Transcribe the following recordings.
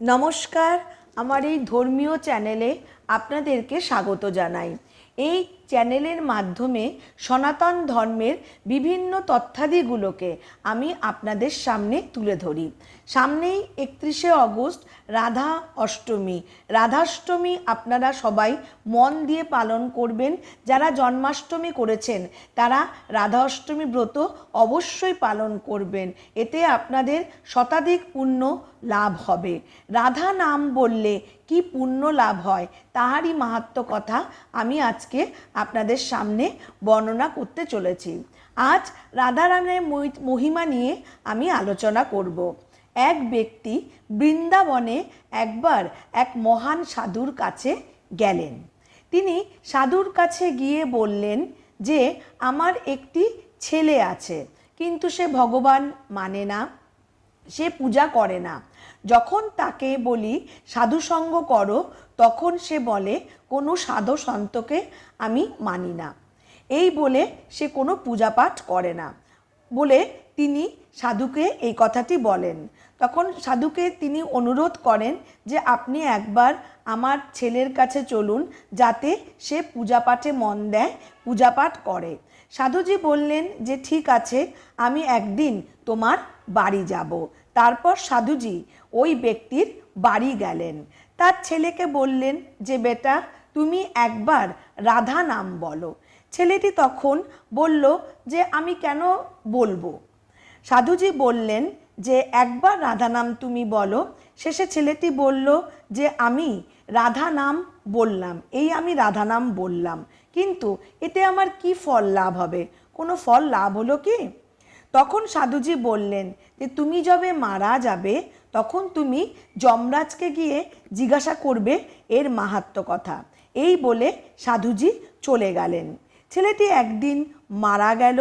নমস্কার, আমার এই ধর্মীয় চ্যানেলে আপনাদেরকে স্বাগত জানাই। এই চ্যানেলের মাধ্যমে সনাতন ধর্মের বিভিন্ন তথ্যাদিগুলোকে আমি আপনাদের সামনে তুলে ধরি। সামনেই 31শে অগস্ট রাধা অষ্টমী। রাধাষ্টমী আপনারা সবাই মন দিয়ে পালন করবেন। যারা জন্মাষ্টমী করেছেন তারা রাধা অষ্টমী ব্রত অবশ্যই পালন করবেন। এতে আপনাদের শতাধিক পুণ্য লাভ হবে। রাধা নাম বললে কি পুণ্য লাভ হয় তাহারই মাহাত্ম্য কথা আমি আজকে আপনাদের সামনে বর্ণনা করতে চলেছি। আজ রাধারামের মহিমা নিয়ে আমি আলোচনা করব। এক ব্যক্তি বৃন্দাবনে একবার এক মহান সাধুর কাছে গেলেন। তিনি সাধুর কাছে গিয়ে বললেন যে আমার একটি ছেলে আছে, কিন্তু সে ভগবান মানে না, সে পূজা করে না। যখন তাকে বলি সাধুসঙ্গ করো, তখন সে বলে কোনো সাধু সন্তকে আমি মানি না। এই বলে সে কোনো পূজা পাঠ করে না বলে তিনি সাধুকে এই কথাটি বলেন। তখন সাধুকে তিনি অনুরোধ করেন যে আপনি একবার আমার ছেলের কাছে চলুন, যাতে সে পূজা পাঠে মন দেয়, পূজা পাঠ করে। সাধুজি বললেন যে ঠিক আছে, আমি একদিন তোমার বাড়ি যাব। তারপর সাধুজি ওই ব্যক্তির বাড়ি গেলেন। তার ছেলেকে বললেন যে বেটা, তুমি একবার রাধা নাম বলো। ছেলেটি তখন বলল যে আমি কেন বলবো। সাধুজি বললেন যে একবার রাধা নাম তুমি বলো। শেষে ছেলেটি বলল যে আমি রাধা নাম বললাম, আমি রাধা নাম বললাম, কিন্তু এতে আমার কি ফল লাভ হবে? কোনো ফল লাভ হলো কি? তখন সাধুজি বললেন যে তুমি যবে মারা যাবে তখন তুমি যমরাজকে গিয়ে জিজ্ঞাসা করবে এর মাহাত্ম্য কথা। এই বলে সাধুজি চলে গেলেন। ছেলেটি একদিন মারা গেল।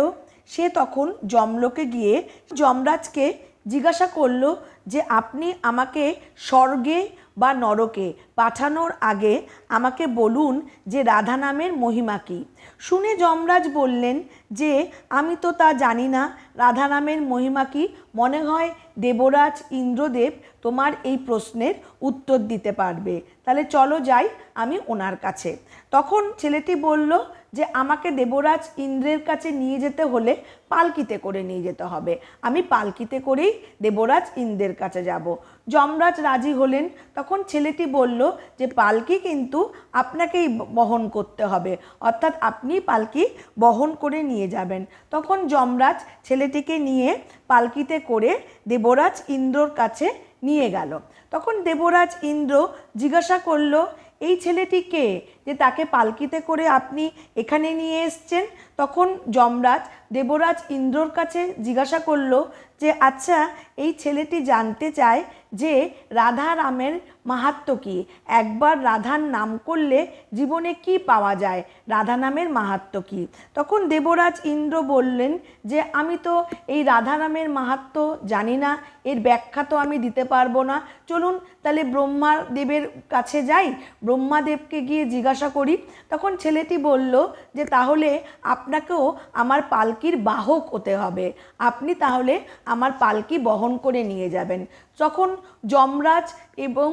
সে তখন যমলোকে গিয়ে যমরাজকে জিজ্ঞাসা করলো যে আপনি আমাকে স্বর্গে বা নরকে পাঠানোর আগে আমাকে বলুন যে রাধা নামের মহিমা কী। শুনে যমরাজ বললেন যে আমি তো তা জানি না, রাধা নামের মহিমা কী। মনে হয় দেবরাজ ইন্দ্রদেব তোমার এই প্রশ্নের উত্তর দিতে পারবে। তাহলে চলো যাই আমি ওনার কাছে। তখন ছেলেটি বলল যে আমাকে দেবরাজ ইন্দ্রের কাছে নিয়ে যেতে হলে পালকিতে করে নিয়ে যেতে হবে, আমি পালকিতে করেই দেবরাজ ইন্দ্রের কাছে যাব। যমরাজ রাজি হলেন। তখন ছেলেটি বলল যে পালকি কিন্তু আপনাকেই বহন করতে হবে, অর্থাৎ আপনি পালকি বহন করে নিয়ে যাবেন। তখন যমরাজ ছেলেটিকে নিয়ে পালকিতে করে দেবরাজ ইন্দ্রর কাছে নিয়ে গেল। তখন দেবরাজ ইন্দ্র জিজ্ঞাসা করলো এই ছেলেটি কে, যে তাকে পালকিতে করে আপনি এখানে নিয়ে এসছেন? তখন যমরাজ দেবরাজ ইন্দ্রর কাছে জিজ্ঞাসা করলো যে আচ্ছা, এই ছেলেটি জানতে চায় যে রাধা রামের মাহাত্ম্য কী, একবার রাধার নাম করলে জীবনে কি পাওয়া যায়, রাধা নামের মাহাত্ম্য কী। তখন দেবরাজ ইন্দ্র বললেন যে আমি তো এই রাধা নামের মাহাত্ম্য জানি না, এর ব্যাখ্যা তো আমি দিতে পারবো না। চলুন তাহলে ব্রহ্মাদেবের কাছে যাই, ব্রহ্মাদেবকে গিয়ে জিজ্ঞাসা করি। তখন ছেলেটি বলল যে তাহলে আপনাকেও আমার পালকির বাহক হতে হবে, আপনি তাহলে আমার পালকি বহন করে নিয়ে যাবেন। তখন যমরাজ এবং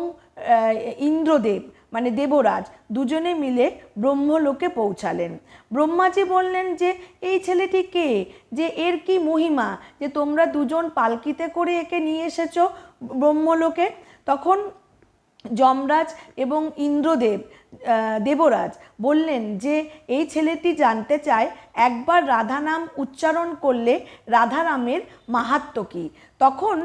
ইন্দ্রদেব মানে দেবরাজ দুজনে মিলে ব্রহ্মলোকে পৌঁছালেন। ব্রহ্মাজি বললেন যে এই ছেলেটি কে, যে এর কি মহিমা যে তোমরা দুজন পালকিতে করে একে নিয়ে এসেছো ব্রহ্মলোকে। তখন যমরাজ এবং ইন্দ্রদেব দেবরাজ বললেন যে এই ছেলেটি জানতে চায় একবার রাধা নাম উচ্চারণ করলে রাধা নামের মাহাত্ম্য কী। তখন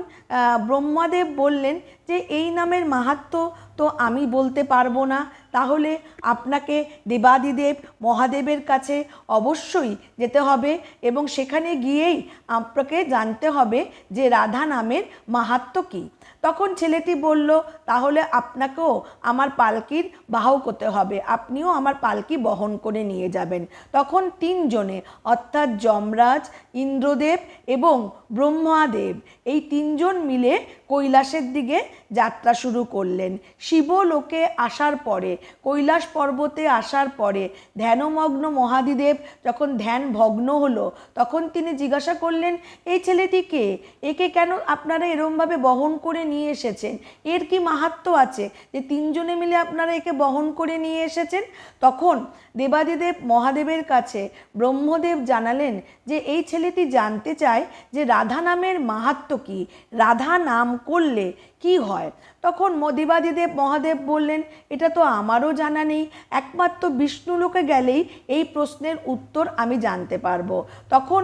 ব্রহ্মাদেব বললেন যে এই নামের মাহাত্ম্য তো আমি বলতে পারবো না, তাহলে আপনাকে দেবাদিদেব মহাদেবের কাছে অবশ্যই যেতে হবে এবং সেখানে গিয়েই আপনাকে জানতে হবে যে রাধা নামের মাহাত্ম্য কী। তখন ছেলেটি বলল তাহলে আপনাকেও আমার পালকির বাহক হতে হবে, আপনিও আমার পালকি বহন করে নিয়ে যাবেন। তখন তিনজনে অর্থাৎ যমরাজ, ইন্দ্রদেব এবং ব্রহ্মাদেব এই তিনজন মিলে কৈলাসের দিকে যাত্রা শুরু করলেন। শিবলোকে আসার পরে, কৈলাস পর্বতে আসার পরে ধ্যানমগ্ন মহাদিদেব যখন ধ্যান ভগ্ন হলো, তখন তিনি জিজ্ঞাসা করলেন, এই ছেলেটিকে, একে কেন আপনারা এরমভাবে বহন করে নিয়ে এসেছেন? এর কি মাহাত্ম্য আছে যে তিনজনে মিলে আপনারা একে বহন করে নিয়ে এসেছেন? তখন দেবাদিদেব মহাদেবের কাছে ব্রহ্মদেব জানালেন যে এই ছেলেটি জানতে চায় যে রাধা নামের মাহাত্ম্য কী, রাধা নাম করলে কি হয়। তখন দেবাদিদেব মহাদেব বললেন, এটা তো আমারও জানা নেই, একমাত্র বিষ্ণুলোকে গেলেই এই প্রশ্নের উত্তর আমি জানতে পারবো। তখন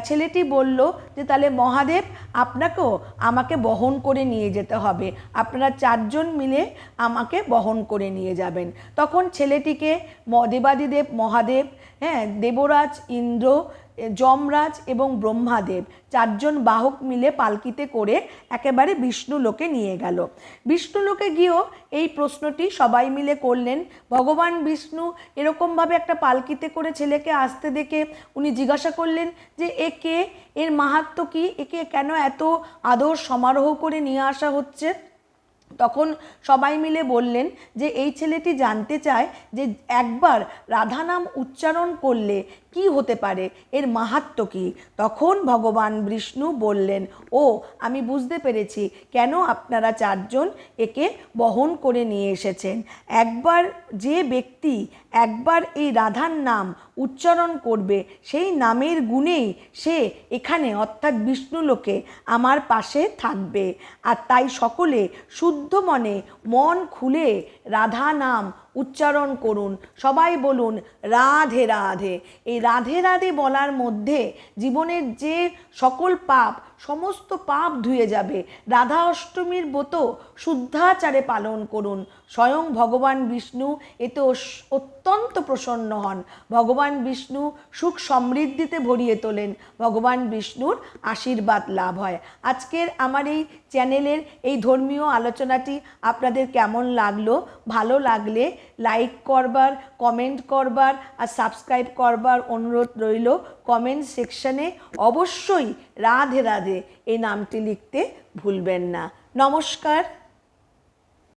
ছেলেটি বলল যে তাহলে মহাদেব, আপনাকেও আমাকে বহন করে নিয়ে যেতে হবে, আপনারা চারজন মিলে আমাকে বহন করে নিয়ে যাবেন। তখন ছেলেটিকে দেবাদিদেব মহাদেব, দেবরাজ ইন্দ্র, যমরাজ এবং ব্রহ্মাদেব চারজন বাহক মিলে পালকিতে করে একেবারে বিষ্ণুলোকে নিয়ে গেল। বিষ্ণুলোকে গিয়েও এই প্রশ্নটি সবাই মিলে করলেন। ভগবান বিষ্ণু এরকমভাবে একটা পালকিতে করে ছেলেকে আসতে দেখে উনি জিজ্ঞাসা করলেন যে এ কে, এর মাহাত্ম্য কী, একে কেন এত আদর সমারোহ করে নিয়ে আসা হচ্ছে? তখন সবাই মিলে বললেন যে এই ছেলেটি জানতে চায় যে একবার রাধা নাম উচ্চারণ করলে কি হতে পারে, এর মাহাত্ম্য কী। তখন ভগবান বিষ্ণু বললেন, ও আমি বুঝতে পেরেছি কেন আপনারা চারজন একে বহন করে নিয়ে এসেছেন। একবার যে ব্যক্তি একবার এই রাধার নাম উচ্চারণ করবে, সেই নামের গুণেই সে এখানে অর্থাৎ বিষ্ণুলোকে আমার পাশে থাকবে। আর তাই সকলে শুদ্ধ মনে মন খুলে রাধা নাম উচ্চারণ করুন। সবাই বলুন রাধে রাধে। এই রাধে রাধে বলার মধ্যে জীবনের যে সকল পাপ, সমস্ত পাপ ধুয়ে যাবে। রাধা অষ্টমীর ব্রত শুদ্ধাচারে পালন করুন। স্বয়ং ভগবান বিষ্ণু এতে অত্যন্ত প্রসন্ন হন। ভগবান বিষ্ণু সুখ সমৃদ্ধিতে ভরিয়ে তোলেন। ভগবান বিষ্ণুর আশীর্বাদ লাভ হয়। আজকের আমার এই চ্যানেলের এই ধর্মীয় আলোচনাটি আপনাদের কেমন লাগলো? ভালো লাগলে লাইক করবার, কমেন্ট করবার আর সাবস্ক্রাইব করবার অনুরোধ রইল। কমেন্ট সেকশনে অবশ্যই রাধে রাধে এই নামটি লিখতে ভুলবেন না। নমস্কার।